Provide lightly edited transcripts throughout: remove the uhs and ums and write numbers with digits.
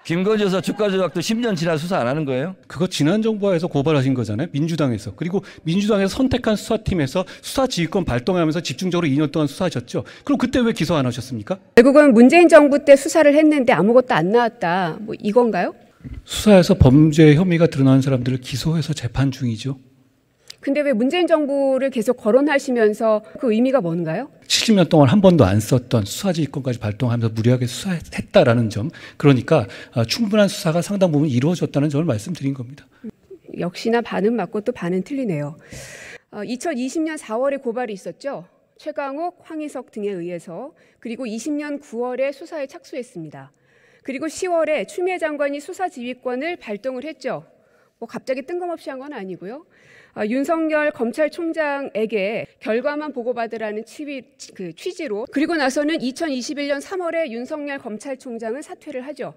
김건희 여사 주가 조작도 10년 지나 수사 안 하는 거예요? 그거 지난 정부에서 고발하신 거잖아요. 민주당에서. 그리고 민주당에서 선택한 수사팀에서 수사지휘권 발동하면서 집중적으로 2년 동안 수사하셨죠. 그럼 그때 왜 기소 안 하셨습니까? 결국은 문재인 정부 때 수사를 했는데 아무것도 안 나왔다. 뭐 이건가요? 수사에서 범죄 혐의가 드러난 사람들을 기소해서 재판 중이죠. 근데 왜 문재인 정부를 계속 거론하시면서 그 의미가 뭔가요? 70년 동안 한 번도 안 썼던 수사지휘권까지 발동하면서 무리하게 수사했다라는 점. 그러니까 충분한 수사가 상당 부분 이루어졌다는 점을 말씀드린 겁니다. 역시나 반은 맞고 또 반은 틀리네요. 2020년 4월에 고발이 있었죠. 최강욱, 황희석 등에 의해서. 그리고 20년 9월에 수사에 착수했습니다. 그리고 10월에 추미애 장관이 수사지휘권을 발동을 했죠. 뭐 갑자기 뜬금없이 한 건 아니고요. 윤석열 검찰총장에게 결과만 보고받으라는 취지로, 그리고 나서는 2021년 3월에 윤석열 검찰총장은 사퇴를 하죠.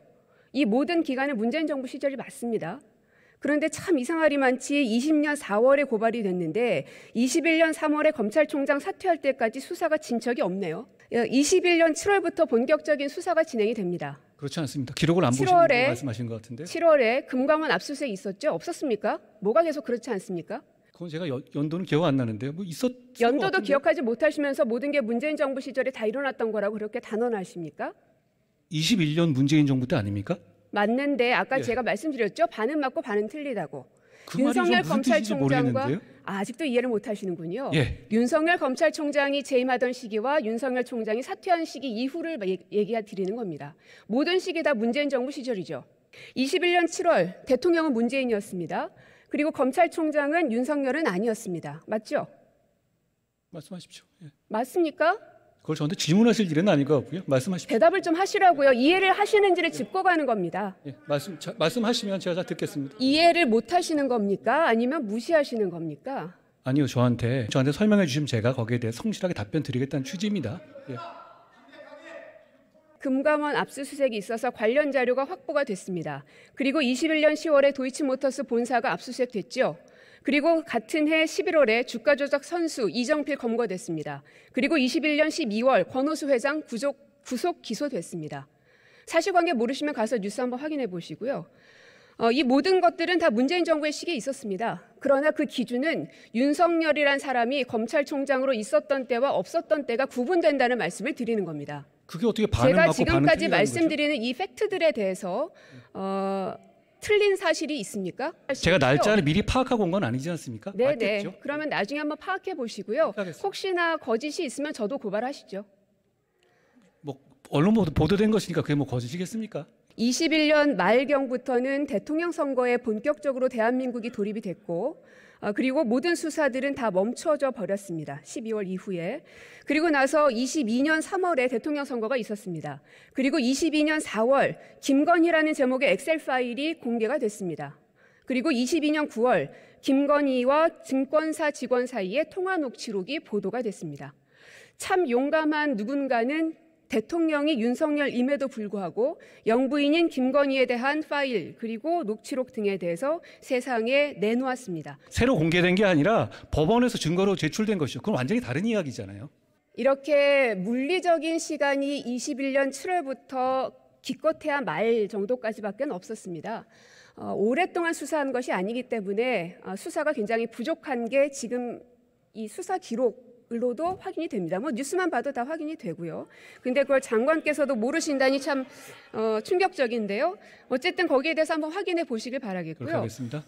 이 모든 기간은 문재인 정부 시절이 맞습니다. 그런데 참 이상하리만치 20년 4월에 고발이 됐는데 21년 3월에 검찰총장 사퇴할 때까지 수사가 진 적이 없네요. 21년 7월부터 본격적인 수사가 진행이 됩니다. 그렇지 않습니다. 기록을 안 보시는 거 말씀하신 것 같은데. 7월에 금감원 압수수색 있었죠? 없었습니까? 뭐가 계속 그렇지 않습니까? 그건 제가 연도는 기억 안 나는데요. 뭐 연도도 기억하지 못하시면서 모든 게 문재인 정부 시절에 다 일어났던 거라고 그렇게 단언하십니까? 21년 문재인 정부 때 아닙니까? 맞는데 아까 예. 제가 말씀드렸죠? 반은 맞고 반은 틀리다고. 그 말이 좀 윤석열 무슨 뜻인지 검찰총장과 모르겠는데요. 아직도 이해를 못하시는군요. 예. 윤석열 검찰총장이 재임하던 시기와 윤석열 총장이 사퇴한 시기 이후를 얘기해 드리는 겁니다. 모든 시기 다 문재인 정부 시절이죠. 21년 7월 대통령은 문재인이었습니다. 그리고 검찰총장은 윤석열은 아니었습니다. 맞죠? 말씀하십시오. 예. 맞습니까? 그걸 저한테 질문하실 일은 아닌 것 같고요. 말씀하십시오. 대답을 좀 하시라고요. 이해를 하시는지를 짚고 가는 겁니다. 예. 말씀하시면 제가 다 듣겠습니다. 이해를 못 하시는 겁니까? 아니면 무시하시는 겁니까? 아니요. 저한테 설명해 주시면 제가 거기에 대해 성실하게 답변 드리겠다는 취지입니다. 예. 금감원 압수수색이 있어서 관련 자료가 확보가 됐습니다. 그리고 21년 10월에 도이치모터스 본사가 압수수색됐죠. 그리고 같은 해 11월에 주가 조작 선수 이정필 검거됐습니다. 그리고 21년 12월 권오수 회장 구속 기소됐습니다. 사실관계 모르시면 가서 뉴스 한번 확인해 보시고요. 이 모든 것들은 다 문재인 정부의 시기에 있었습니다. 그러나 그 기준은 윤석열이란 사람이 검찰총장으로 있었던 때와 없었던 때가 구분된다는 말씀을 드리는 겁니다. 그게 어떻게 반은 제가 맞고 지금까지 반은 틀리다는 말씀드리는 이 팩트들에 대해서 틀린 사실이 있습니까? 제가 날짜를 미리 파악하고 온 건 아니지 않습니까? 네네. 맞겠죠? 그러면 나중에 한번 파악해 보시고요. 알겠습니다. 혹시나 거짓이 있으면 저도 고발하시죠. 뭐 언론 보도된 것이니까 그게 뭐 거짓이겠습니까? 21년 말경부터는 대통령 선거에 본격적으로 대한민국이 돌입이 됐고 그리고 모든 수사들은 다 멈춰져 버렸습니다. 12월 이후에. 그리고 나서 22년 3월에 대통령 선거가 있었습니다. 그리고 22년 4월 김건희라는 제목의 엑셀 파일이 공개가 됐습니다. 그리고 22년 9월 김건희와 증권사 직원 사이의 통화 녹취록이 보도가 됐습니다. 참 용감한 누군가는 대통령이 윤석열임에도 불구하고 영부인인 김건희에 대한 파일 그리고 녹취록 등에 대해서 세상에 내놓았습니다. 새로 공개된 게 아니라 법원에서 증거로 제출된 것이죠. 그건 완전히 다른 이야기잖아요. 이렇게 물리적인 시간이 21년 7월부터 기껏해야 말 정도까지밖에 없었습니다. 오랫동안 수사한 것이 아니기 때문에 수사가 굉장히 부족한 게 지금 이 수사 기록으로도 확인이 됩니다. 뭐 뉴스만 봐도 다 확인이 되고요. 근데 그걸 장관께서도 모르신다니 참 충격적인데요. 어쨌든 거기에 대해서 한번 확인해 보시길 바라겠고요. 그렇게 하겠습니다.